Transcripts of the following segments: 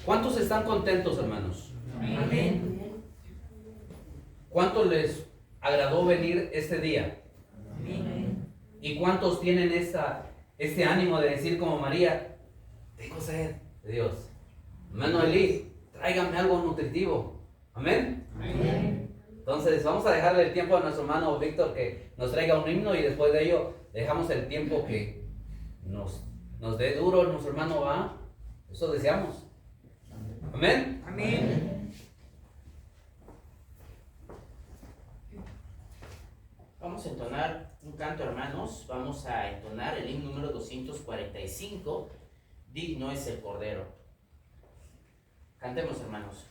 ¿Cuántos están contentos, hermanos? Amén. ¿Cuántos les agradó venir este día? Amén. ¿Y cuántos tienen este ánimo de decir como María, tengo sed de Dios? Hermano Eli, tráigame algo nutritivo. Amén. Amén. Entonces vamos a dejarle el tiempo a nuestro hermano Víctor que nos traiga un himno y después de ello dejamos el tiempo que nos dé duro nuestro hermano, va. Eso deseamos. Amén. Amén. Vamos a entonar un canto, hermanos. Vamos a entonar el himno número 245. Digno es el Cordero. Cantemos, hermanos.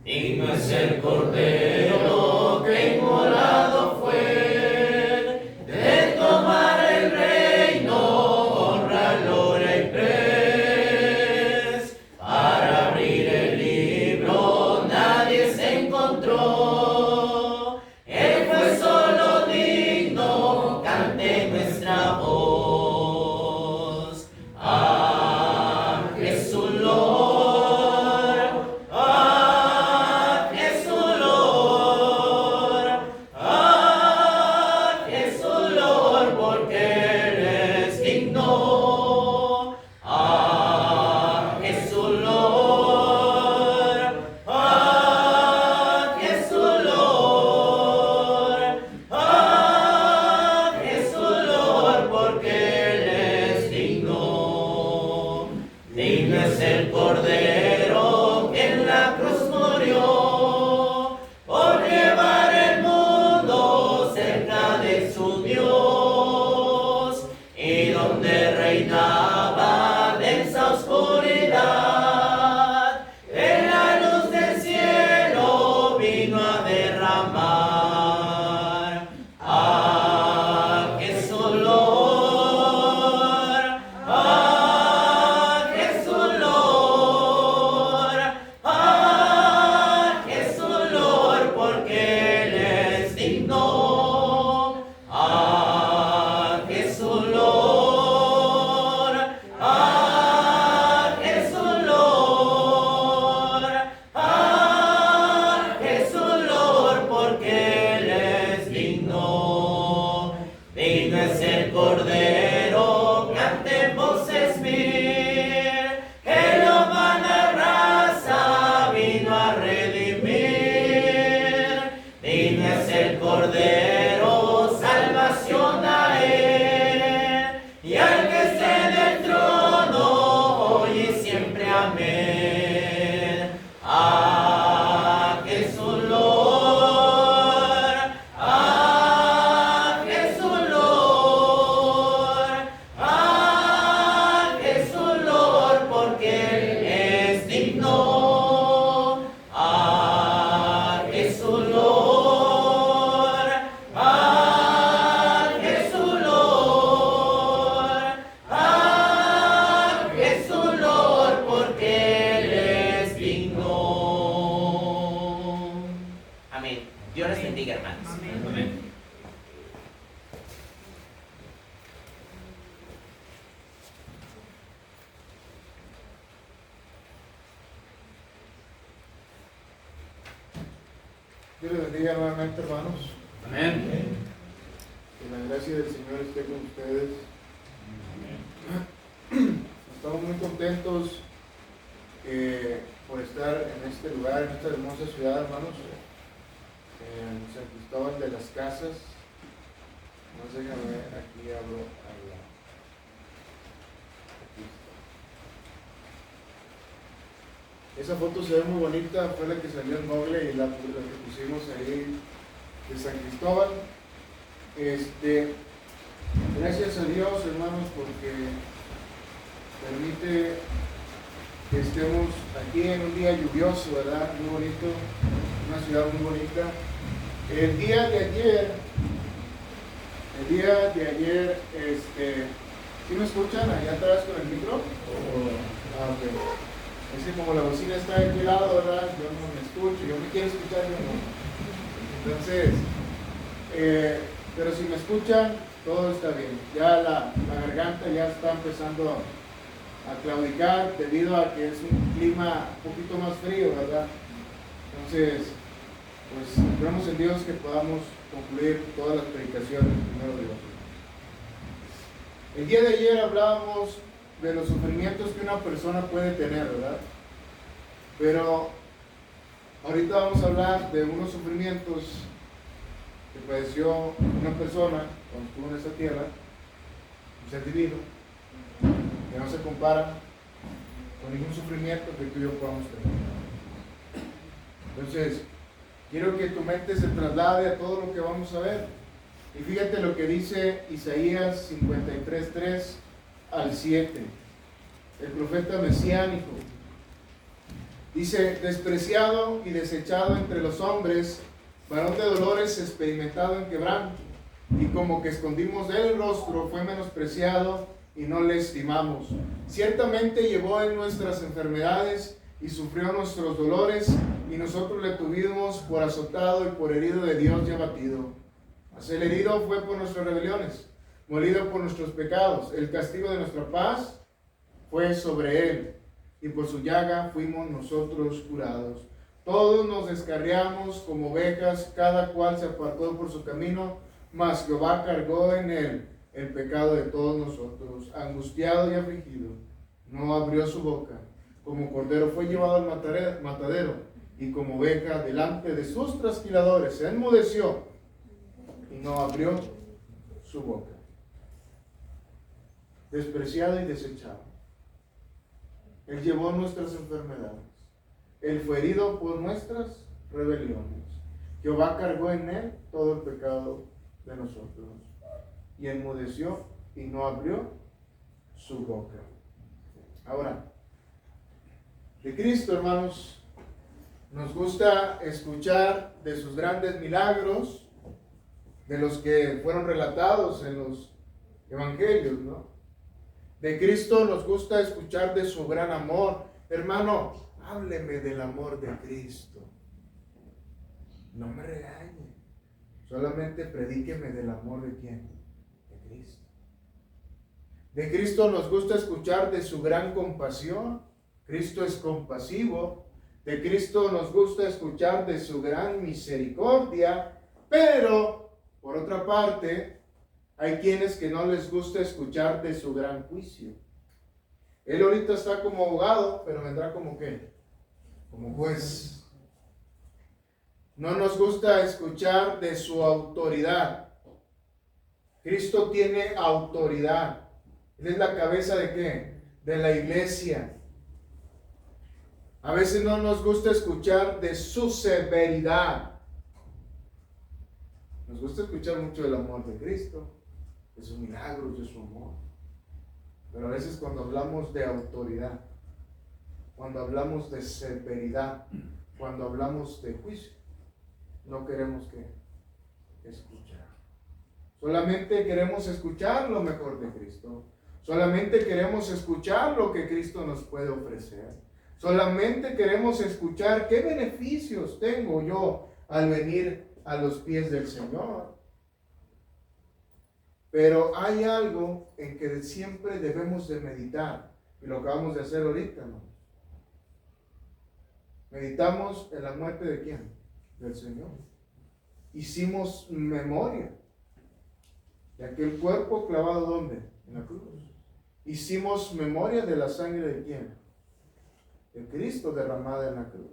Digno es el Cordero que inmolado fue, de tomar el reino, honra, gloria y pres. Para abrir el libro nadie se encontró, Él fue solo digno, cante nuestra voz. Ah, Jesús Lord. Dios les bendiga nuevamente, hermanos. Amén. Que la gracia del Señor esté con ustedes. Estamos muy contentos por estar en este lugar, en esta hermosa ciudad, hermanos, en San Cristóbal de las Casas. No sé, déjame ver, aquí hablo a la... Aquí está. Esa foto se ve muy bonita, fue la que salió en Google y la que pusimos ahí de San Cristóbal. Gracias a Dios, hermanos, porque permite que estemos aquí en un día lluvioso, ¿verdad? Muy bonito, una ciudad muy bonita. El día de ayer, ¿sí me escuchan allá atrás con el micro? Ah, ok. Es que como la bocina está de mi lado, ¿verdad? Yo no me escucho, yo me quiero escuchar, yo no. Entonces, pero si me escuchan, todo está bien. Ya la garganta ya está empezando a claudicar debido a que es un clima un poquito más frío, ¿verdad? Entonces, pues esperamos en Dios que podamos concluir todas las predicaciones primero Dios. El día de ayer hablábamos de los sufrimientos que una persona puede tener, ¿verdad? Pero ahorita vamos a hablar de unos sufrimientos que padeció una persona cuando estuvo en esta tierra, un ser divino, que no se compara con ningún sufrimiento que tú y yo podamos tener. Entonces, quiero que tu mente se traslade a todo lo que vamos a ver. Y fíjate lo que dice Isaías 53:3 al 7. El profeta mesiánico. Dice, despreciado y desechado entre los hombres, varón de dolores, experimentado en quebranto. Y como que escondimos de él el rostro, fue menospreciado y no le estimamos. Ciertamente llevó él nuestras enfermedades y sufrió nuestros dolores, y nosotros le tuvimos por azotado y por herido de Dios y abatido. Mas el herido fue por nuestras rebeliones, molido por nuestros pecados. El castigo de nuestra paz fue sobre él, y por su llaga fuimos nosotros curados. Todos nos descarriamos como ovejas, cada cual se apartó por su camino, mas Jehová cargó en él el pecado de todos nosotros. Angustiado y afligido, no abrió su boca. Como cordero fue llevado al matadero, y como oveja delante de sus trasquiladores se enmudeció y no abrió su boca. Despreciado y desechado. Él llevó nuestras enfermedades. Él fue herido por nuestras rebeliones. Jehová cargó en él todo el pecado de nosotros. Y enmudeció y no abrió su boca. Ahora, de Cristo, hermanos, nos gusta escuchar de sus grandes milagros, de los que fueron relatados en los evangelios, ¿no? De Cristo nos gusta escuchar de su gran amor. Hermano, hábleme del amor de Cristo. No me regañe. Solamente predíqueme del amor de quién? De Cristo. De Cristo nos gusta escuchar de su gran compasión. Cristo es compasivo. De Cristo nos gusta escuchar de su gran misericordia. Pero, por otra parte, hay quienes que no les gusta escuchar de su gran juicio. Él ahorita está como abogado, pero vendrá como ¿qué? Como juez. No nos gusta escuchar de su autoridad. Cristo tiene autoridad. Él es la cabeza ¿de qué? De la iglesia. A veces no nos gusta escuchar de su severidad. Nos gusta escuchar mucho del amor de Cristo, de sus milagros, de su amor. Pero a veces cuando hablamos de autoridad, cuando hablamos de severidad, cuando hablamos de juicio, no queremos que escuchar. Solamente queremos escuchar lo mejor de Cristo. Solamente queremos escuchar lo que Cristo nos puede ofrecer. Solamente queremos escuchar qué beneficios tengo yo al venir a los pies del Señor. Pero hay algo en que siempre debemos de meditar, y lo acabamos de hacer ahorita, ¿no? Meditamos en la muerte de quién? Del Señor. Hicimos memoria de aquel cuerpo clavado ¿dónde? En la cruz. Hicimos memoria de la sangre de quién? De Cristo derramada en la cruz.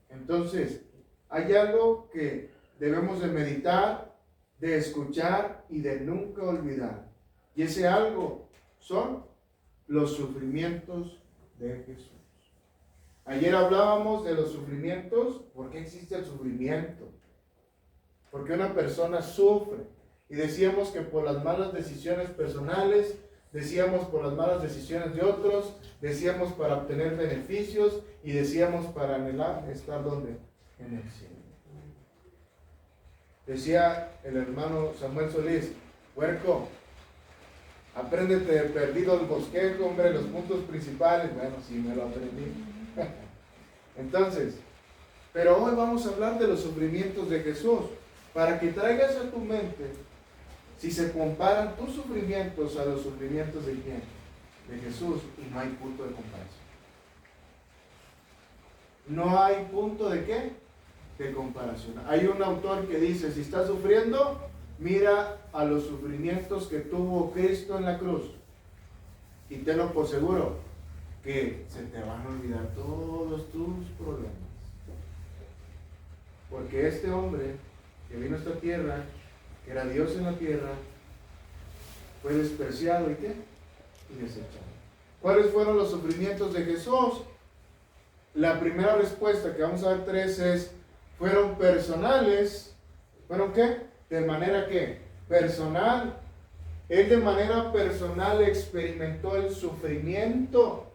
Entonces, hay algo que debemos de meditar, de escuchar y de nunca olvidar. Y ese algo son los sufrimientos de Jesús. Ayer hablábamos de los sufrimientos. ¿Por qué existe el sufrimiento? Porque una persona sufre. Y decíamos que por las malas decisiones personales, decíamos por las malas decisiones de otros, decíamos para obtener beneficios y decíamos para anhelar estar ¿dónde? En el cielo. Decía el hermano Samuel Solís, huerco, apréndete de perdido el bosquejo, hombre, los puntos principales. Bueno, sí me lo aprendí. Entonces, pero hoy vamos a hablar de los sufrimientos de Jesús, para que traigas a tu mente, si se comparan tus sufrimientos a los sufrimientos de quién, de Jesús y no hay punto de comparación. No hay punto de qué? De comparación. Hay un autor que dice, si estás sufriendo, mira a los sufrimientos que tuvo Cristo en la cruz y tenlo por seguro que se te van a olvidar todos tus problemas. Porque este hombre que vino a esta tierra, que era Dios en la tierra, fue despreciado y ¿qué? Y desechado. ¿Cuáles fueron los sufrimientos de Jesús? La primera respuesta, que vamos a ver 3, es, fueron personales. ¿Fueron qué? De manera que personal. Él de manera personal experimentó el sufrimiento.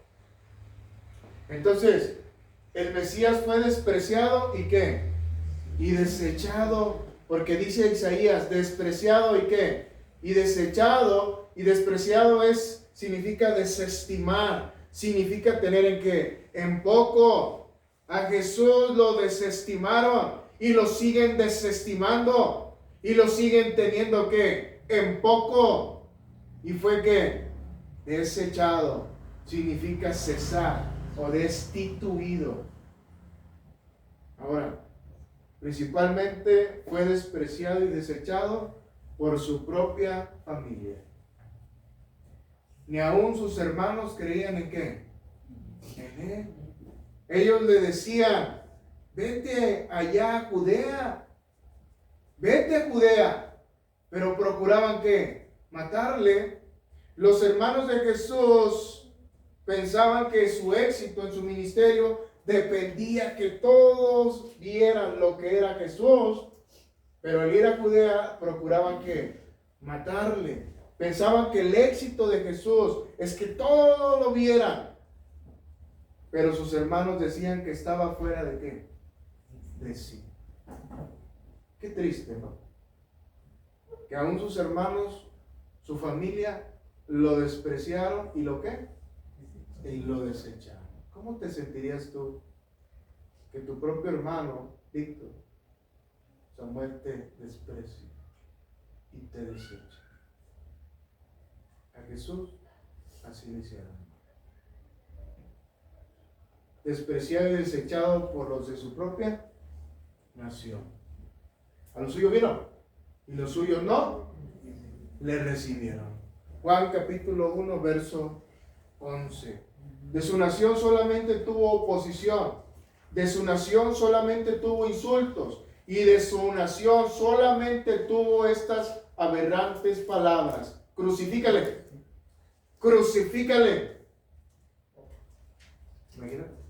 Entonces, el Mesías fue despreciado y ¿qué? Y desechado. Porque dice Isaías, despreciado y ¿qué? Y desechado. Y despreciado significa desestimar. Significa tener en qué? En poco. A Jesús lo desestimaron y lo siguen desestimando y lo siguen teniendo ¿qué? En poco. Y fue ¿qué? Desechado. Significa cesar o destituido. Ahora, principalmente fue despreciado y desechado por su propia familia. Ni aún sus hermanos creían en qué? En él. Ellos le decían, vete allá a Judea, vete a Judea, pero procuraban ¿qué? Matarle. Los hermanos de Jesús pensaban que su éxito en su ministerio dependía que todos vieran lo que era Jesús, pero al ir a Judea procuraban ¿qué? Matarle. Pensaban que el éxito de Jesús es que todos lo vieran. Pero sus hermanos decían que estaba fuera de qué? De sí. Qué triste, ¿no? Que aún sus hermanos, su familia, lo despreciaron y lo qué? Y lo desecharon. ¿Cómo te sentirías tú que tu propio hermano, Víctor, Samuel, te desprecie y te desecha? A Jesús así le hicieron. Despreciado y desechado por los de su propia nación. A lo suyo vino y los suyos no le recibieron. Juan capítulo 1 verso 11. De su nación solamente tuvo oposición, de su nación solamente tuvo insultos y de su nación solamente tuvo estas aberrantes palabras: crucifícale, crucifícale. Imagínate.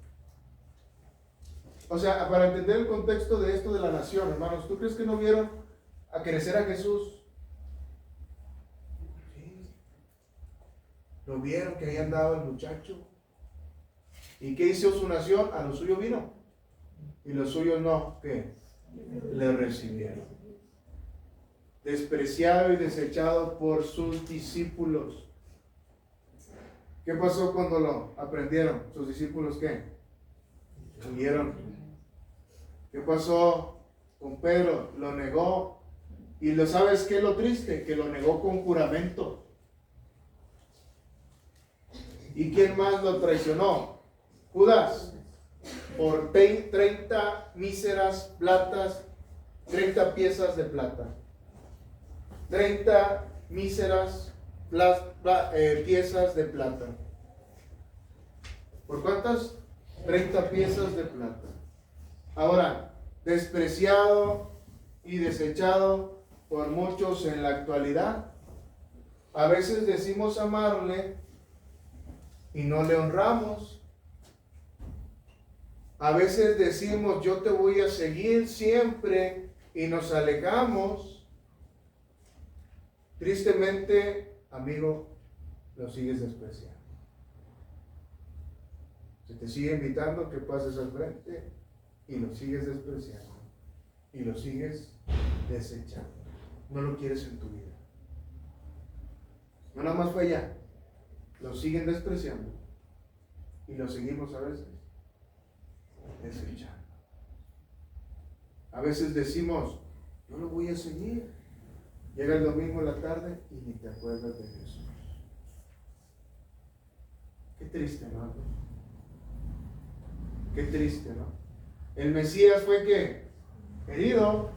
O sea, para entender el contexto de esto de la nación, hermanos, ¿tú crees que no vieron a crecer a Jesús? Sí. Lo vieron que ahí andaba el muchacho. ¿Y qué hizo su nación? A lo suyo vino. Y los suyos no, ¿qué? Le recibieron. Despreciado y desechado por sus discípulos. ¿Qué pasó cuando lo aprendieron? ¿Sus discípulos qué? Huyeron. ¿Qué pasó con Pedro? Lo negó. ¿Y lo sabes qué es lo triste? Que lo negó con juramento. ¿Y quién más lo traicionó? Judas. Por 30 míseras platas, 30 piezas de plata. 30 míseras piezas de plata. ¿Por cuántas? 30 piezas de plata. Ahora, despreciado y desechado por muchos en la actualidad. A veces decimos amarle y no le honramos. A veces decimos yo te voy a seguir siempre y nos alejamos. Tristemente, amigo, lo sigues despreciando. Se te sigue invitando que pases al frente y lo sigues despreciando y lo sigues desechando. No lo quieres en tu vida. No nada más fue allá. Lo siguen despreciando y lo seguimos a veces desechando. A veces decimos yo lo voy a seguir. Llega el domingo en la tarde y ni te acuerdas de Jesús. triste, ¿no? Qué triste, ¿no? El Mesías fue que herido,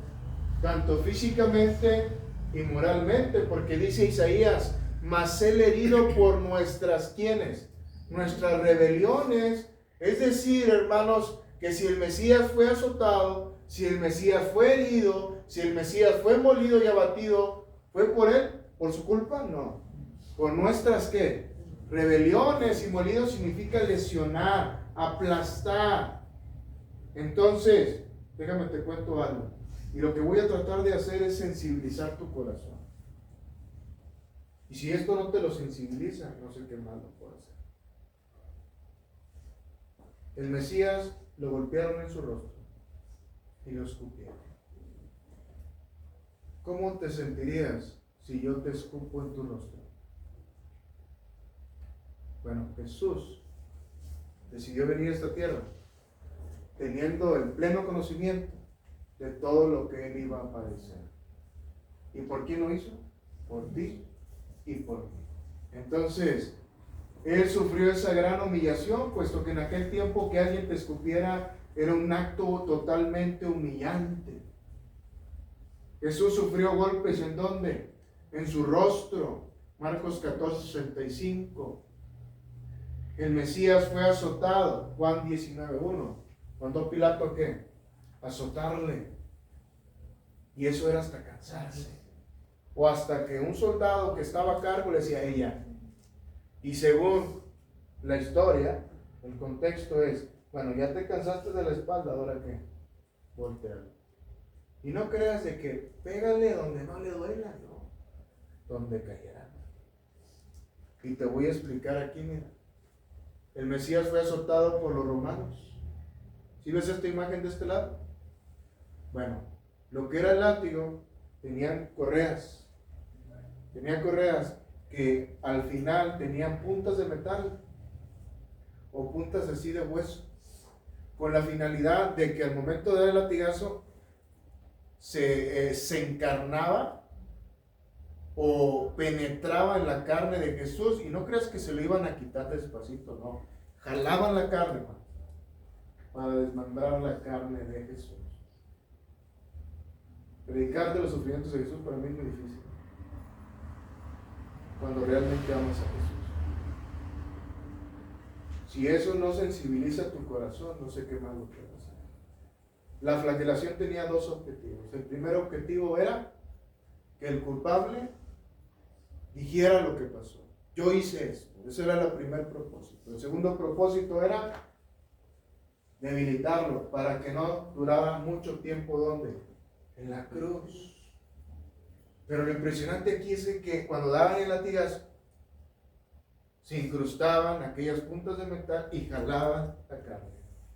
tanto físicamente y moralmente, porque dice Isaías, mas él herido por nuestras, ¿quiénes? Nuestras rebeliones. Es decir, hermanos, que si el Mesías fue azotado, si el Mesías fue herido, si el Mesías fue molido y abatido, ¿fue por él? ¿Por su culpa? No. ¿Por nuestras qué? Rebeliones. Y molido significa lesionar, aplastar. Entonces, déjame te cuento algo. Y lo que voy a tratar de hacer es sensibilizar tu corazón. Y si esto no te lo sensibiliza, no sé qué más lo puedo hacer. El Mesías lo golpearon en su rostro y lo escupieron. ¿Cómo te sentirías si yo te escupo en tu rostro? Bueno, Jesús decidió venir a esta tierra teniendo el pleno conocimiento de todo lo que él iba a padecer. ¿Y por quién lo hizo? Por ti y por mí. Entonces, él sufrió esa gran humillación, puesto que en aquel tiempo que alguien te escupiera era un acto totalmente humillante. Jesús sufrió golpes ¿en dónde? En su rostro. Marcos 14:65. El Mesías fue azotado. Juan 19:1. ¿Mandó Pilato qué? Azotarle. Y eso era hasta cansarse. O hasta que un soldado que estaba a cargo le decía a ella. Y según la historia, el contexto es, bueno, ya te cansaste de la espalda, ¿ahora qué? Voltealo. Y no creas de que pégale donde no le duela, no. Donde cayera. Y te voy a explicar aquí, mira. El Mesías fue azotado por los romanos. ¿Sí ves esta imagen de este lado? Bueno, lo que era el látigo, tenían correas. Tenían correas que al final tenían puntas de metal o puntas así de hueso, con la finalidad de que al momento de dar el latigazo se encarnaba o penetraba en la carne de Jesús, y no creas que se lo iban a quitar despacito, no, jalaban la carne para desmembrar la carne de Jesús. Predicar de los sufrimientos de Jesús para mí es muy difícil, cuando realmente amas a Jesús. Si eso no sensibiliza tu corazón, no sé qué más lo puedes hacer. La flagelación tenía dos objetivos. El primer objetivo era que el culpable dijera lo que pasó. Yo hice esto. Ese era el primer propósito. El segundo propósito era debilitarlo para que no durara mucho tiempo. ¿Dónde? En la cruz. Pero lo impresionante aquí es que cuando daban el latigazo, se incrustaban aquellas puntas de metal y jalaban la carne.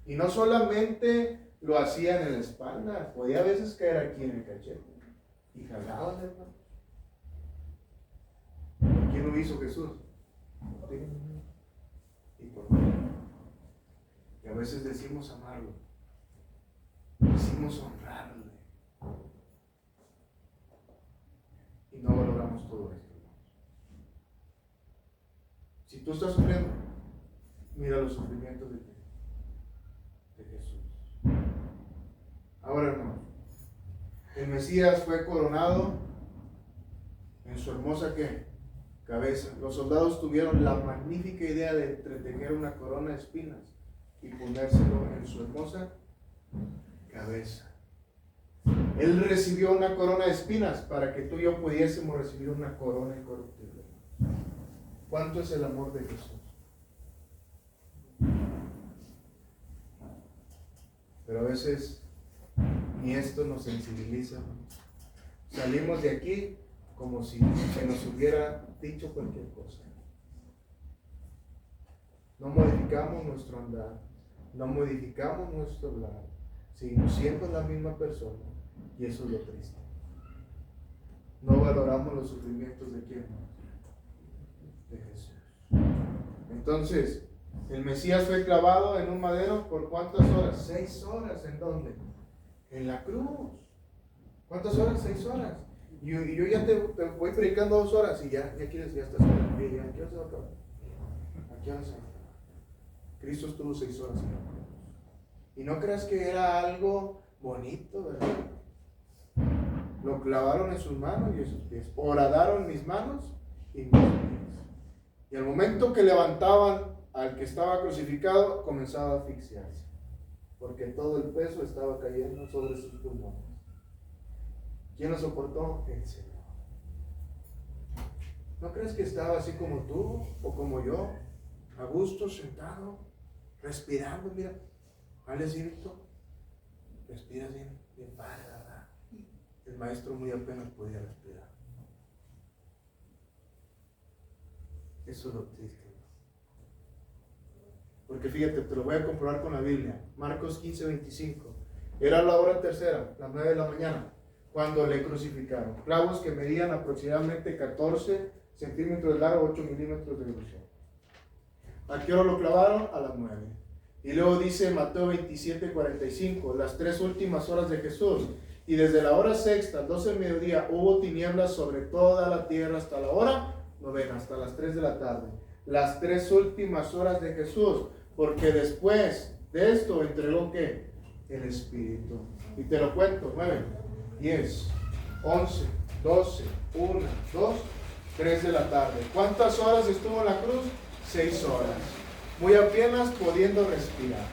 Y no solamente lo hacían en la espalda, podía a veces caer aquí en el cachete. Y jalaban, hermano. ¿Quién lo hizo? Jesús. Y por mí. Y a veces decimos amarlo. Decimos honrarle. Y no valoramos todo esto. Si tú estás sufriendo, mira los sufrimientos de Jesús. Ahora, hermanos, el Mesías fue coronado en su hermosa ¿qué? Cabeza. Los soldados tuvieron la magnífica idea de entretejer una corona de espinas y ponérselo en su hermosa cabeza. Él recibió una corona de espinas para que tú y yo pudiésemos recibir una corona incorruptible. ¿Cuánto es el amor de Jesús? Pero a veces ni esto nos sensibiliza. Salimos de aquí como si se nos hubiera dicho cualquier cosa. No modificamos nuestro andar, no modificamos nuestro hablar, seguimos siendo la misma persona, y eso es lo triste. No valoramos los sufrimientos de quién, de Jesús. Entonces, el Mesías fue clavado en un madero por ¿cuántas horas? 6 horas. ¿En dónde? En la cruz. ¿Cuántas horas? 6 horas. Y yo ya te voy predicando 2 horas y ya quieres, ya estás en el pie, ya, ¿a qué hora se va a acabar? ¿A qué hora se va a acabar? Cristo estuvo 6 horas en la cruz. Y no creas que era algo bonito, ¿verdad? Lo clavaron en sus manos y en sus pies. Horadaron mis manos y mis pies. Y al momento que levantaban al que estaba crucificado, comenzaba a asfixiarse, porque todo el peso estaba cayendo sobre sus pulmones. ¿Quién lo soportó? El Señor. ¿No crees que estaba así como tú o como yo, a gusto, sentado, respirando? Mira, vale así, Víctor, respiras bien, bien padre, ¿verdad? El maestro muy apenas podía respirar. Eso es lo triste, ¿no? Porque fíjate, te lo voy a comprobar con la Biblia. Marcos 15:25. Era la hora tercera, las 9 de la mañana, cuando le crucificaron. Clavos que medían aproximadamente 14 centímetros de largo, 8 milímetros de grosor. ¿A qué hora lo clavaron? A las 9. Y luego dice Mateo 27:45, las 3 últimas horas de Jesús. Y desde la hora sexta, 12 del mediodía, hubo tinieblas sobre toda la tierra hasta la hora novena, hasta las 3 de la tarde. Las 3 últimas horas de Jesús, porque después de esto entregó ¿qué? El Espíritu. Y te lo cuento: 9, 10, 11, 12, 1, 2, 3 de la tarde. ¿Cuántas horas estuvo en la cruz? 6 horas. Muy apenas pudiendo respirar,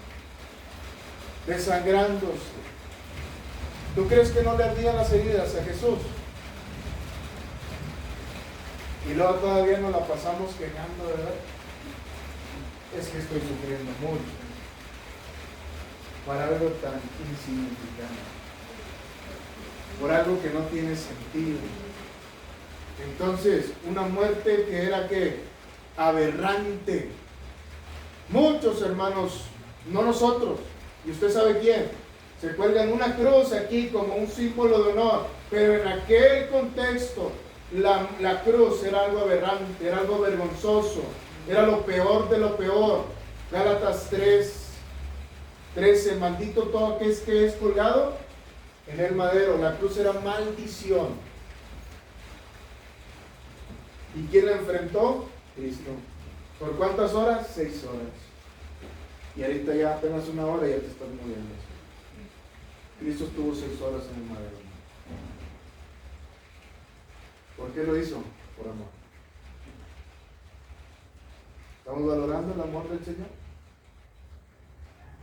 desangrándose. ¿Tú crees que no le ardían las heridas a Jesús? Y luego todavía nos la pasamos quejando, ¿verdad? Es que estoy sufriendo mucho por algo tan insignificante, por algo que no tiene sentido. Entonces, una muerte que era ¿qué? Aberrante. Muchos hermanos, no nosotros, y usted sabe quién, se cuelgan una cruz aquí como un símbolo de honor, pero en aquel contexto la cruz era algo aberrante, era algo vergonzoso, era lo peor de lo peor. Gálatas 3:13, maldito todo aquel que es colgado en el madero. La cruz era maldición. ¿Y quién la enfrentó? Cristo. ¿Por cuántas horas? 6 horas. Y ahorita ya apenas 1 hora y ya te estás muriendo. Cristo estuvo 6 horas en el madero. ¿Por qué lo hizo? Por amor. ¿Estamos valorando el amor del Señor?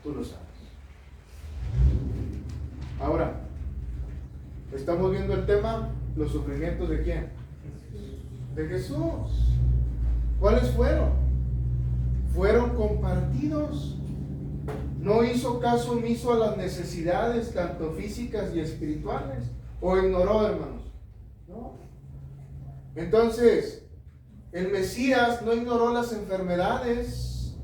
Tú lo sabes. Ahora, estamos viendo el tema, los sufrimientos de quién? De Jesús. ¿Cuáles fueron? Fueron compartidos. No hizo caso omiso a las necesidades, tanto físicas y espirituales. ¿O ignoró, hermanos? No. Entonces, el Mesías no ignoró las enfermedades.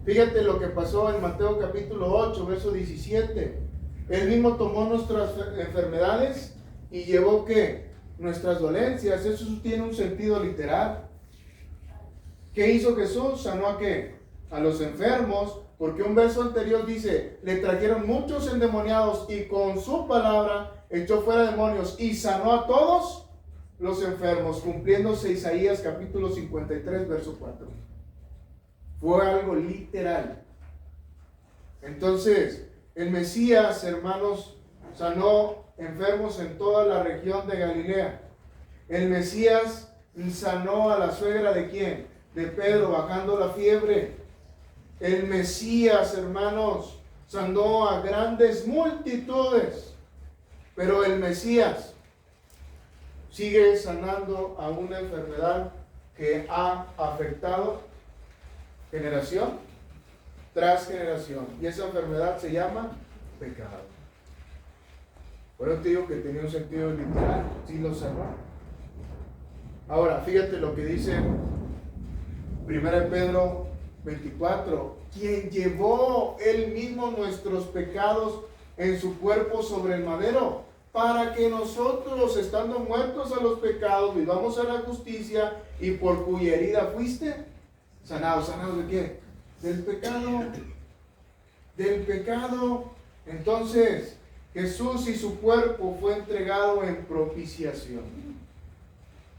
Fíjate lo que pasó en Mateo capítulo 8, verso 17. Él mismo tomó nuestras enfermedades y llevó ¿qué? Nuestras dolencias. Eso tiene un sentido literal. ¿Qué hizo Jesús? ¿Sanó a qué? A los enfermos, porque un verso anterior dice, le trajeron muchos endemoniados y con su palabra echó fuera demonios y sanó a todos los enfermos, cumpliéndose Isaías capítulo 53, verso 4. Fue algo literal. Entonces, el Mesías, hermanos, sanó enfermos en toda la región de Galilea. El Mesías sanó a la suegra de ¿quién? De Pedro, bajando la fiebre. El Mesías, hermanos, sanó a grandes multitudes. Pero el Mesías sigue sanando a una enfermedad que ha afectado generación tras generación. Y esa enfermedad se llama pecado. Por eso te digo que tenía un sentido literal. Sí lo sanó. Ahora, fíjate lo que dice 1 Pedro 24. Quien llevó él mismo nuestros pecados en su cuerpo sobre el madero, para que nosotros, estando muertos a los pecados, vivamos a la justicia, y por cuya herida fuiste sanados. ¿Sanados de qué? Del pecado. Del pecado. Entonces, Jesús y su cuerpo fue entregado en propiciación.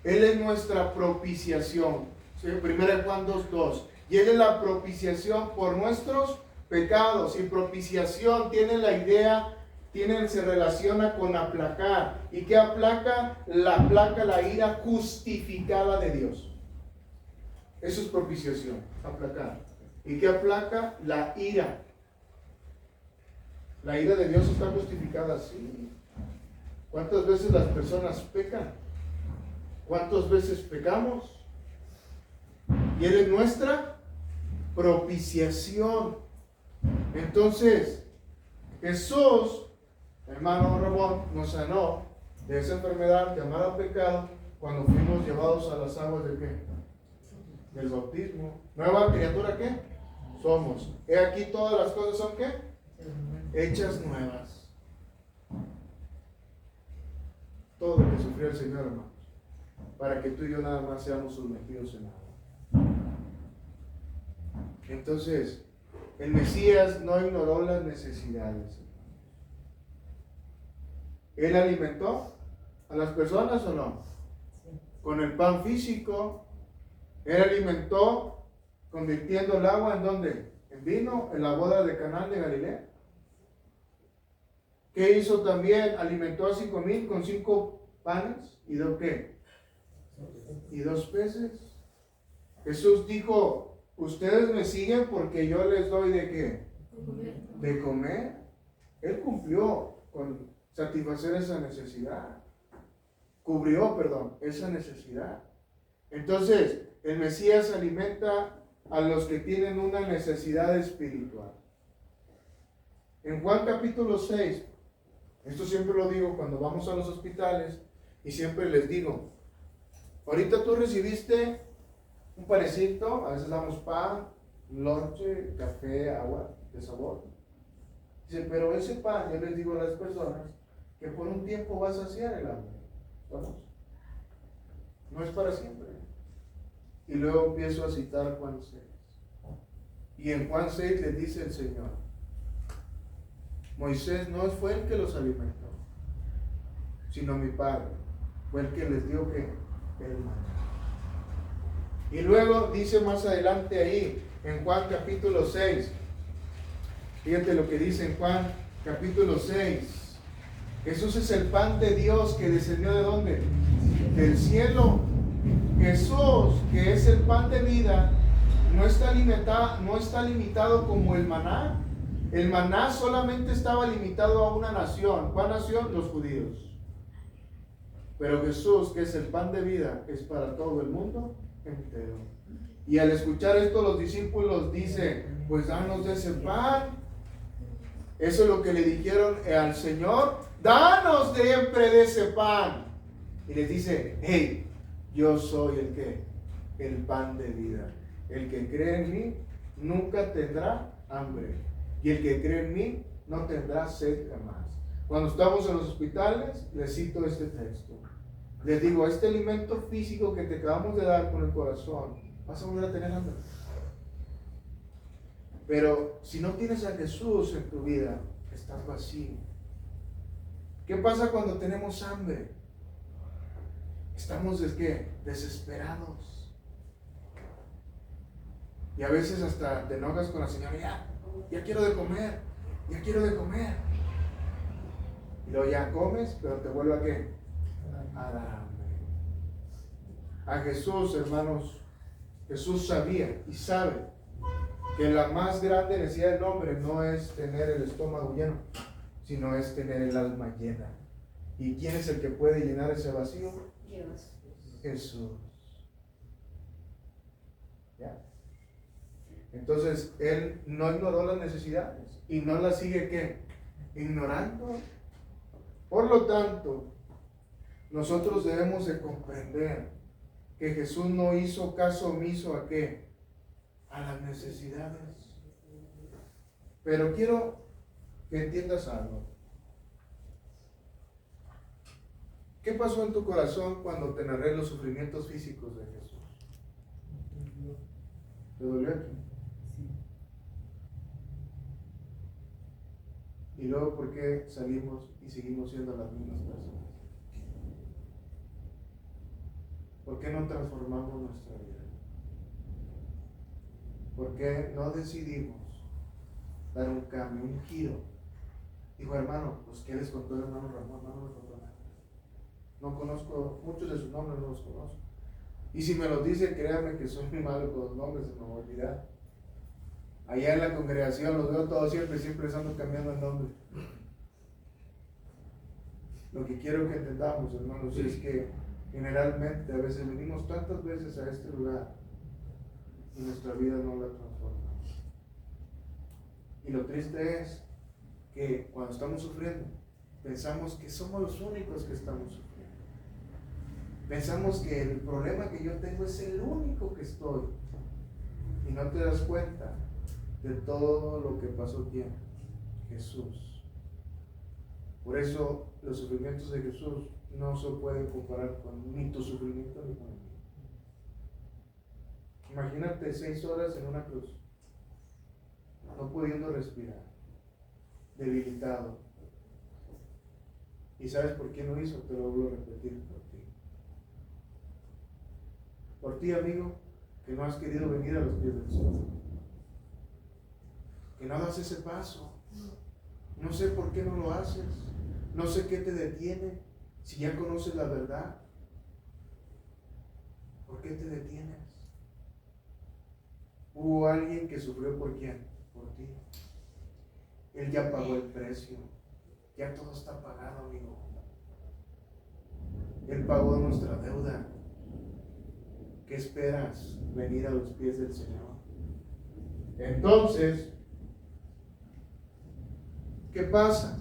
Él es nuestra propiciación. 1 Juan 2:2. Y Él es la propiciación por nuestros pecados. Y propiciación tiene la idea, se relaciona con aplacar. ¿Y qué aplaca? Aplaca la ira justificada de Dios. Eso es propiciación, aplacar. ¿Y qué aplaca? La ira. La ira de Dios está justificada, sí. ¿Cuántas veces las personas pecan? ¿Cuántas veces pecamos? Y Él es nuestra propiciación. Entonces, Jesús, hermano Ramón, nos sanó de esa enfermedad llamada pecado cuando fuimos llevados a las aguas de ¿qué? Del bautismo. ¿Nueva criatura qué? Somos. He aquí todas las cosas son ¿qué? Hechas nuevas. Todo lo que sufrió el Señor, hermanos, para que tú y yo nada más seamos sumergidos en agua. Entonces, el Mesías no ignoró las necesidades. Él alimentó a las personas o no? Con el pan físico. Él alimentó convirtiendo el agua en ¿dónde? En vino, en la boda de Caná de Galilea. ¿Qué hizo también? Alimentó a 5,000 con 5 panes y 2 ¿qué? Y 2 peces. Jesús dijo, ustedes me siguen porque yo les doy ¿de qué? De comer. Él cumplió con satisfacer esa necesidad. Cubrió, esa necesidad. Entonces, el Mesías alimenta a los que tienen una necesidad espiritual. En Juan capítulo 6, esto siempre lo digo cuando vamos a los hospitales y siempre les digo, ahorita tú recibiste un panecito, a veces damos pan, lonche, café, agua de sabor. Dice, pero ese pan, yo les digo a las personas, que por un tiempo va a saciar el hambre. ¿Vamos? No es para siempre. Y luego empiezo a citar Juan 6. Y en Juan 6 les dice el Señor, Moisés no fue el que los alimentó, sino mi Padre, fue el que les dio que el maná. Y luego dice más adelante ahí, en Juan capítulo 6, fíjate lo que dice en Juan capítulo 6, Jesús es el pan de Dios que descendió ¿de dónde? Del cielo. Jesús, que es el pan de vida, no está limitado como el maná. El maná solamente estaba limitado a una nación. ¿Cuál nación? Los judíos. Pero Jesús, que es el pan de vida, es para todo el mundo entero. Y al escuchar esto, los discípulos dicen, pues danos de ese pan. Eso es lo que le dijeron al Señor, danos siempre de ese pan. Y les dice, hey, yo soy el que, el pan de vida. El que cree en mí nunca tendrá hambre. Y el que cree en mí no tendrá sed jamás. Cuando estamos en los hospitales, les cito este texto. Les digo, este alimento físico que te acabamos de dar con el corazón, vas a volver a tener hambre. Pero si no tienes a Jesús en tu vida, estás vacío. ¿Qué pasa cuando tenemos hambre? Estamos desesperados. Y a veces hasta te enojas con la señora, ya quiero de comer, ya quiero de comer. Y luego ya comes, pero te vuelve a ¿qué? A dar hambre. A Jesús, hermanos, Jesús sabía y sabe que la más grande necesidad del hombre no es tener el estómago lleno, sino es tener el alma llena. ¿Y quién es el que puede llenar ese vacío? Dios. Jesús. ¿Ya? Entonces, Él no ignoró las necesidades y no las sigue ¿qué? Ignorando. Por lo tanto, nosotros debemos de comprender que Jesús no hizo caso omiso ¿a qué? A las necesidades. Pero quiero que entiendas algo. ¿Qué pasó en tu corazón cuando te narré los sufrimientos físicos de Jesús? ¿Te dolió aquí? Y luego, ¿por qué salimos y seguimos siendo las mismas personas? ¿Por qué no transformamos nuestra vida? ¿por qué no decidimos dar un cambio, un giro? Dijo, hermano, pues ¿qué les contó el hermano Ramón? No me contó nada. No conozco, muchos de sus nombres no los conozco. Y si me los dice, créanme que soy muy malo con los nombres, se me va a olvidar. Allá en la congregación los veo todos siempre ando cambiando el nombre. Lo que quiero que entendamos, hermanos, es que generalmente a veces venimos tantas veces a este lugar y nuestra vida no la transformamos. Y lo triste es que cuando estamos sufriendo, pensamos que somos los únicos que estamos sufriendo. Pensamos que el problema que yo tengo es el único que estoy. Y no te das cuenta de todo lo que pasó aquí, Jesús. Por eso los sufrimientos de Jesús no se pueden comparar con ni tu sufrimiento ni con el mío. Imagínate 6 horas en una cruz, no pudiendo respirar, debilitado. ¿Y sabes por qué no hizo? Te lo vuelvo a repetir, por ti. Por ti, amigo, que no has querido venir a los pies del Señor. Que no das ese paso. No sé por qué no lo haces. No sé qué te detiene. Si ya conoces la verdad, ¿por qué te detienes? Hubo alguien que sufrió por quién, por ti. Él ya pagó el precio. Ya todo está pagado, amigo. Él pagó nuestra deuda. ¿Qué esperas? Venir a los pies del Señor. Entonces, ¿qué pasa?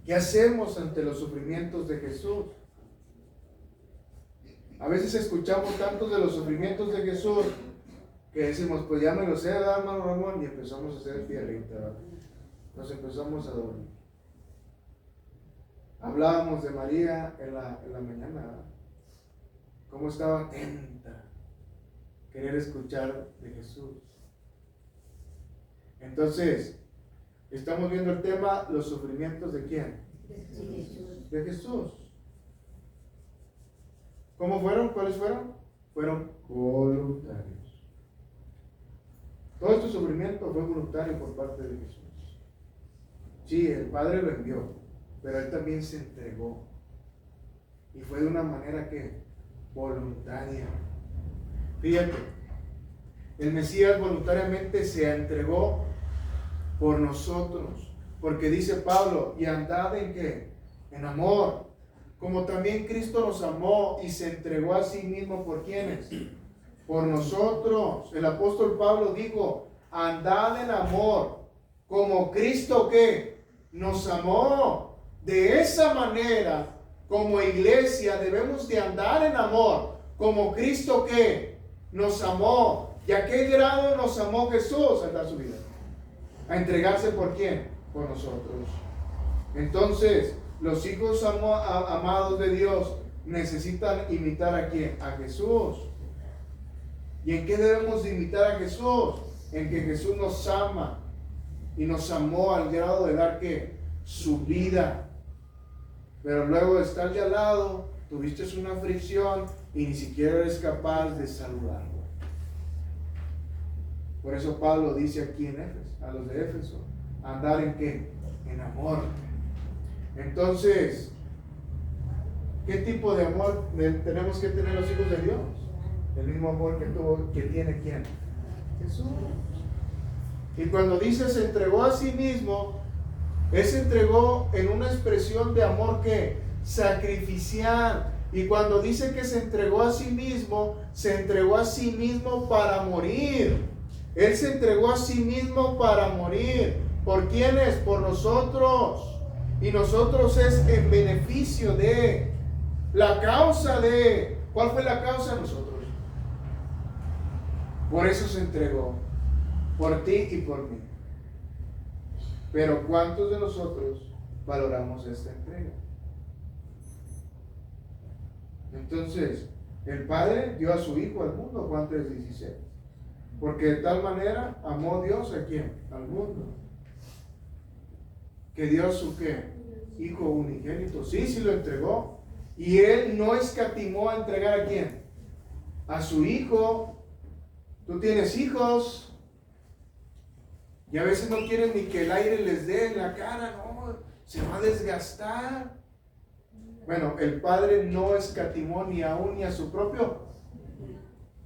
¿Qué hacemos ante los sufrimientos de Jesús? A veces escuchamos tantos de los sufrimientos de Jesús que decimos, pues ya me lo sé, ¿verdad, hermano Ramón? Y empezamos a hacer tierrita, ¿verdad? Nos empezamos a dormir. Hablábamos de María en la mañana, ¿verdad? Cómo estaba atenta, querer escuchar de Jesús. Entonces, estamos viendo el tema, los sufrimientos de quién? De Jesús. ¿Cómo fueron? ¿Cuáles fueron? Fueron voluntarios. Todo este sufrimiento fue voluntario por parte de Jesús. Sí, el Padre lo envió, pero Él también se entregó. Y fue de una manera que voluntaria. Fíjate, el Mesías voluntariamente se entregó por nosotros, porque dice Pablo, y andad en qué, en amor, como también Cristo nos amó y se entregó a sí mismo. ¿Por quiénes? Por nosotros. El apóstol Pablo dijo, andad en amor, como Cristo que nos amó. De esa manera, como iglesia, debemos de andar en amor, como Cristo que nos amó. ¿Y a qué grado nos amó Jesús a dar su vida? A entregarse por quién, por nosotros. Entonces, los hijos amados de Dios necesitan imitar a quién, a Jesús. ¿Y en qué debemos de imitar a Jesús? En que Jesús nos ama y nos amó al grado de dar ¿qué? Su vida. Pero luego de estar de al lado, tuviste una fricción y ni siquiera eres capaz de saludarlo. Por eso Pablo dice aquí en Éfeso, a los de Éfeso, andar en qué, en amor. Entonces, ¿qué tipo de amor tenemos que tener los hijos de Dios? El mismo amor que tiene ¿quién? Jesús. Y cuando dice se entregó a sí mismo, Él se entregó en una expresión de amor que sacrificial. Y cuando dice que se entregó a sí mismo para morir. Él se entregó a sí mismo para morir. ¿Por quiénes? Por nosotros. Y nosotros es en beneficio de la causa de. ¿Cuál fue la causa? Nosotros. Por eso se entregó. Por ti y por mí. Pero ¿cuántos de nosotros valoramos esta entrega? Entonces, el Padre dio a su Hijo al mundo, Juan 3:16. Porque de tal manera amó Dios a quién? Al mundo. Que dio a su ¿qué? Hijo unigénito. Sí lo entregó. Y Él no escatimó a entregar a quién? A su Hijo. Tú tienes hijos. Y a veces no quieren ni que el aire les dé en la cara, no, se va a desgastar. Bueno, el padre no escatimó ni aún ni a su propio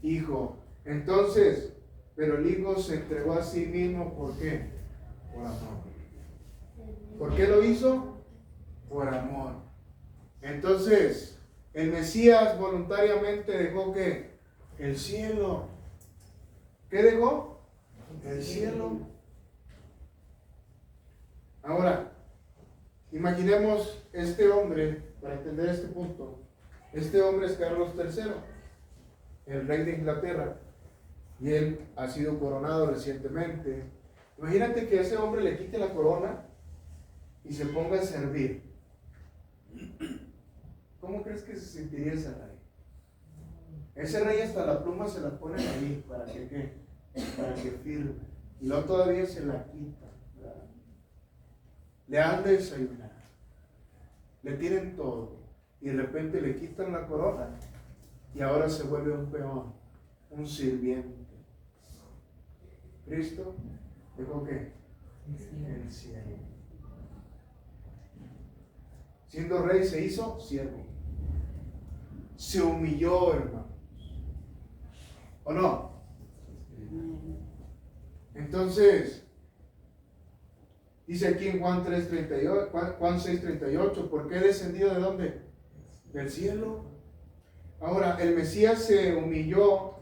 hijo. Entonces, pero el hijo se entregó a sí mismo, ¿por qué? Por amor. ¿Por qué lo hizo? Por amor. Entonces, el Mesías voluntariamente dejó ¿qué? El cielo. ¿Qué dejó? El cielo. Ahora, imaginemos este hombre, para entender este punto. Este hombre es Carlos III, el rey de Inglaterra, y él ha sido coronado recientemente. Imagínate que a ese hombre le quite la corona y se ponga a servir. ¿Cómo crees que se sentiría ese rey? Ese rey hasta la pluma se la ponen ahí, ¿para que qué? Para que firme. Y luego todavía se la quita, ¿verdad? Le han de desayunar, le tienen todo, y de repente le quitan la corona, y ahora se vuelve un peón, un sirviente. Cristo dejó ¿qué? El cielo. Siendo rey se hizo siervo. Se humilló, hermanos. ¿O no? Entonces, dice aquí en Juan 3:38, Juan 6:38, ¿por qué descendido de dónde? Del cielo. Ahora, el Mesías se humilló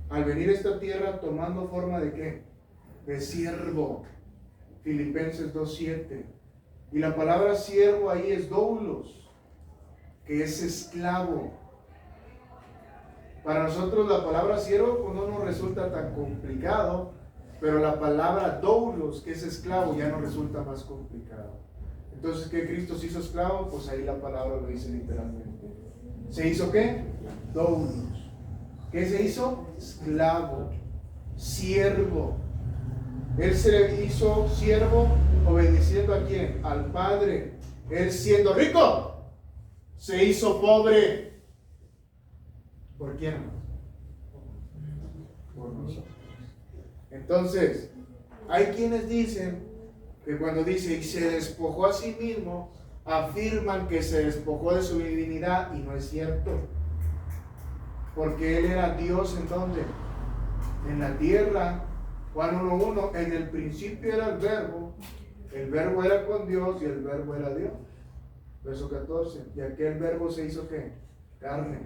al venir a esta tierra tomando forma de ¿qué? De siervo. Filipenses 2:7. Y la palabra siervo ahí es doulos, que es esclavo. Para nosotros la palabra siervo pues no nos resulta tan complicado, pero la palabra doulos, que es esclavo, ya nos resulta más complicado. Entonces, ¿qué? Cristo se hizo esclavo, pues ahí la palabra lo dice literalmente. ¿Se hizo qué? Doulos. ¿Qué se hizo? Esclavo, siervo. Él se le hizo siervo obedeciendo ¿a quién? Al Padre. Él siendo rico, se hizo pobre. ¿Por quién? Por nosotros. Entonces, hay quienes dicen que cuando dice y se despojó a sí mismo, afirman que se despojó de su divinidad, y no es cierto. Porque Él era Dios ¿en dónde? En la tierra. Juan 1:1, en el principio era el verbo era con Dios y el verbo era Dios. Verso 14, y aquel verbo se hizo ¿qué? Carne.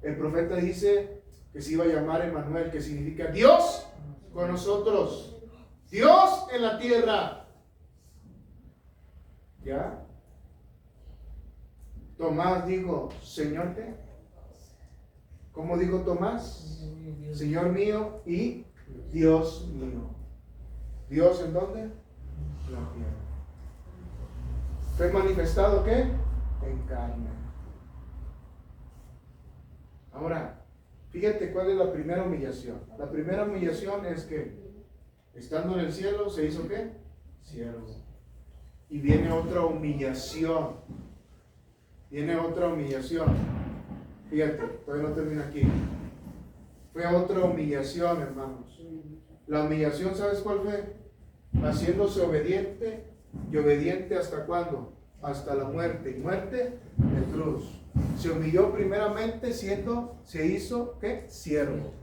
El profeta dice que se iba a llamar Emmanuel, que significa Dios con nosotros. Dios en la tierra. ¿Ya? Tomás dijo, ¿Señor qué? ¿Cómo dijo Tomás? Señor mío y Dios mío. ¿Dios en dónde? En la tierra. ¿Fue manifestado qué? En carne. Ahora, fíjate cuál es la primera humillación. La primera humillación es que, estando en el cielo, ¿se hizo qué? Siervo. Y viene otra humillación. Viene otra humillación. Fíjate, todavía no termina aquí. Fue otra humillación, hermanos. La humillación, ¿sabes cuál fue? Haciéndose obediente, y obediente ¿hasta cuándo? Hasta la muerte, y muerte de cruz. Se humilló primeramente se hizo, ¿qué? Siervo.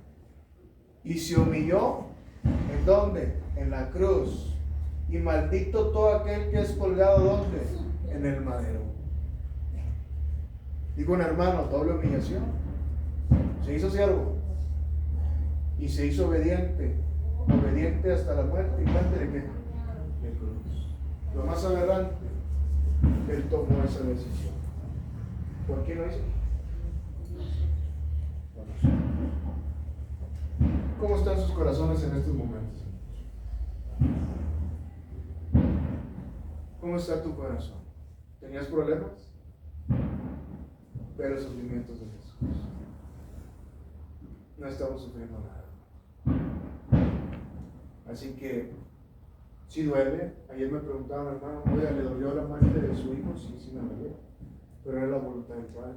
Y se humilló, ¿en dónde? En la cruz. Y maldito todo aquel que es colgado, ¿dónde? En el madero. Digo, un hermano, doble humillación. Se hizo siervo. Y se hizo obediente hasta la muerte. ¿Y muerte de qué? De cruz. Lo más aberrante, él tomó esa decisión. ¿Por qué lo hizo? ¿Cómo están sus corazones en estos momentos? ¿Cómo está tu corazón? ¿Tenías problemas? Pero sufrimientos de Jesús. No estamos sufriendo nada. Así que, si duele. Ayer me preguntaban, hermano, oiga, ¿le dolió la muerte de su hijo? Sí, sí me dolió. Pero era la voluntad del Padre.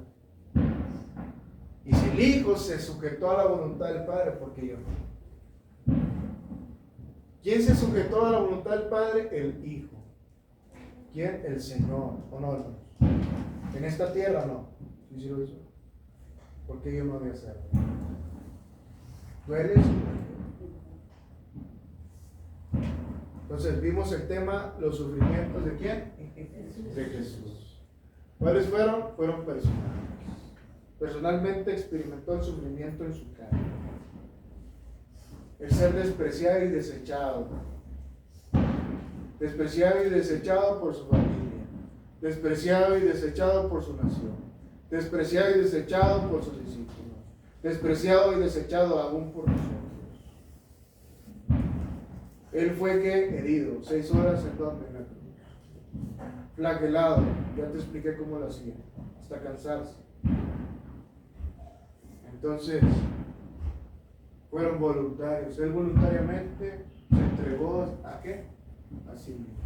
Y si el hijo se sujetó a la voluntad del Padre, ¿por qué yo no? ¿Quién se sujetó a la voluntad del Padre? El Hijo. ¿Quién? El Señor. ¿O no, hermanos? En esta tierra no. ¿Sí, sí lo hizo? ¿Por qué yo no voy a hacerlo? ¿Duele? Entonces vimos el tema, los sufrimientos de quién? De Jesús. ¿Cuáles fueron? Fueron personales. Personalmente experimentó el sufrimiento en su carne. El ser despreciado y desechado. Despreciado y desechado por su familia. Despreciado y desechado por su nación. Despreciado y desechado por sus discípulos. Despreciado y desechado aún por nosotros. Él fue que herido, 6 horas en donde, en la cruz. Flagelado, ya te expliqué cómo lo hacía, hasta cansarse. Entonces, fueron voluntarios. Él voluntariamente se entregó ¿a qué? A sí mismo.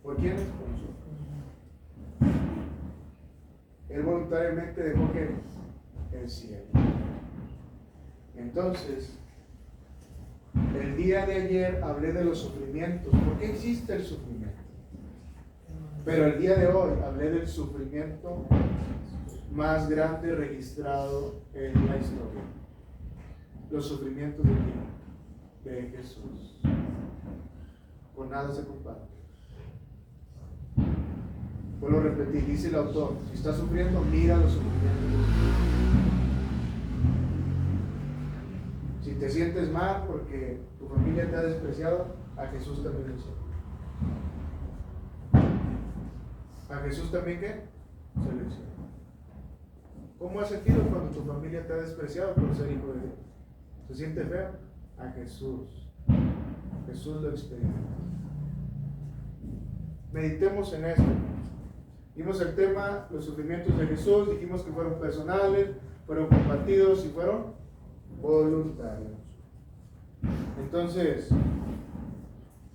¿Por quiénes? Por nosotros. Él voluntariamente dejó que el cielo. Entonces, el día de ayer hablé de los sufrimientos. ¿Por qué existe el sufrimiento? Pero el día de hoy hablé del sufrimiento más grande registrado en la historia. Los sufrimientos de quién? De Jesús. Con nada se compara. Vuelvo a repetir, dice el autor, si estás sufriendo, mira los sufrimientos. Si te sientes mal porque tu familia te ha despreciado, a Jesús también lo hizo. ¿A Jesús también qué? Se lo hizo. ¿Cómo has sentido cuando tu familia te ha despreciado por ser hijo de Dios? ¿Se siente feo? A Jesús. Jesús lo experimentó. Meditemos en esto. Vimos el tema, los sufrimientos de Jesús, dijimos que fueron personales, fueron compartidos y fueron voluntarios. Entonces,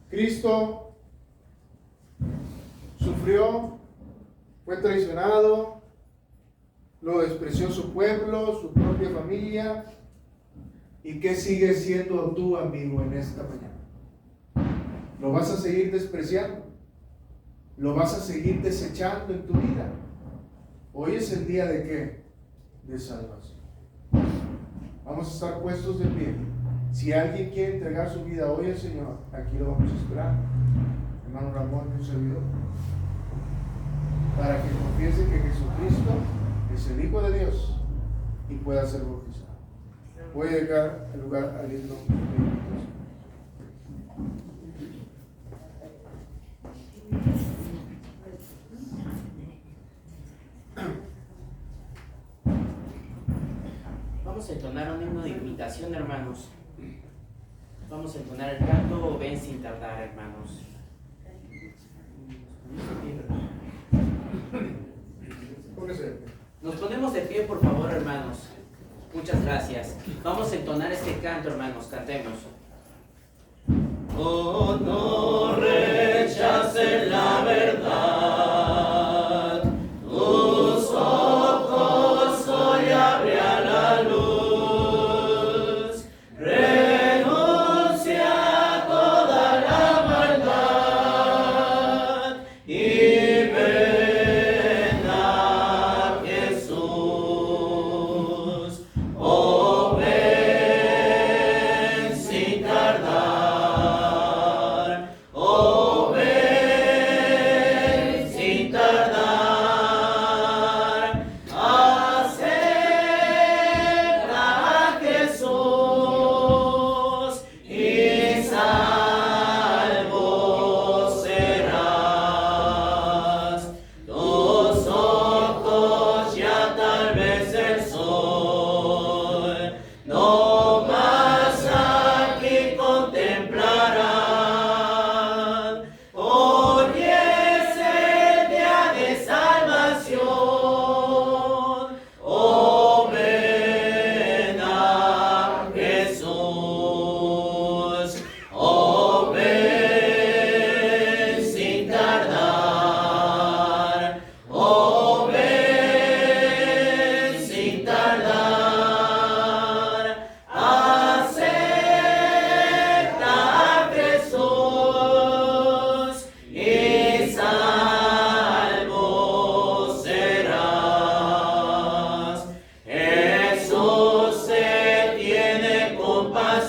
Cristo sufrió, fue traicionado, lo despreció su pueblo, su propia familia. ¿Y qué sigues siendo tú, amigo, en esta mañana? ¿Lo vas a seguir despreciando? ¿Lo vas a seguir desechando en tu vida? Hoy es el día de ¿qué? De salvación. Vamos a estar puestos de pie. Si alguien quiere entregar su vida hoy al Señor, aquí lo vamos a esperar. Hermano Ramón, un servidor. Para que confiese que Jesucristo es el Hijo de Dios y pueda ser bautizado. Voy a dejar el lugar al himno de invitación. Vamos a entonar un himno de invitación, hermanos. Vamos a entonar el canto Ven sin tardar, hermanos. Póngase. Nos ponemos de pie, por favor, hermanos. Muchas gracias. Vamos a entonar este canto, hermanos. Cantemos. Oh, no rechaces la verdad. Tus ojos hoy abre a la luz. Renuncia a toda la maldad y ven a Jesús. Oh, ven sin tardar.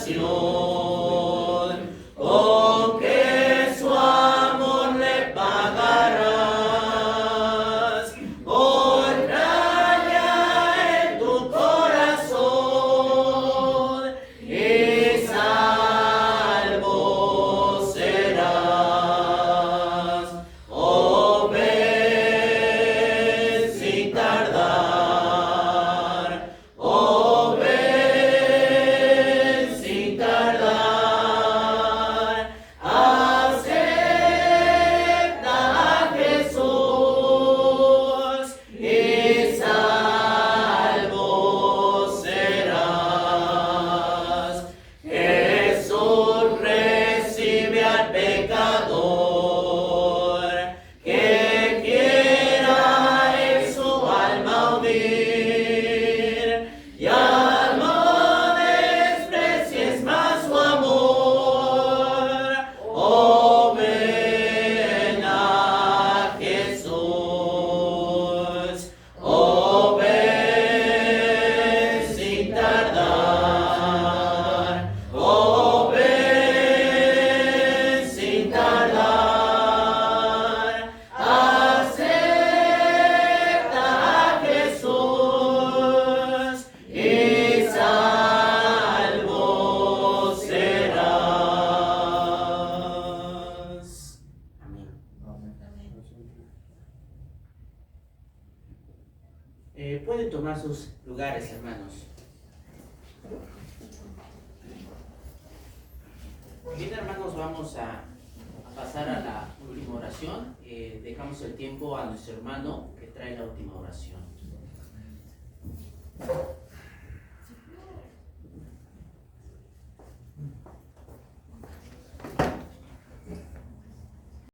salvación, con que su amor le pagarás, honra en tu corazón y salvo serás. Oh, ven sin tardar, oh, ven sin tardar, acepta a Jesús y salvo serás. Jesús recibe al pecador que quiera en su alma unir, ya no desprecies más su amor. Oh, ven a Jesús, oh, ven sin tardar, oh, ven sin tardar, acepta a Jesús y salvo serás. Amén. Amén. Pueden tomar sus lugares, hermanos. Bien, hermanos, vamos a pasar a la última oración. Dejamos el tiempo a nuestro hermano que trae la última oración.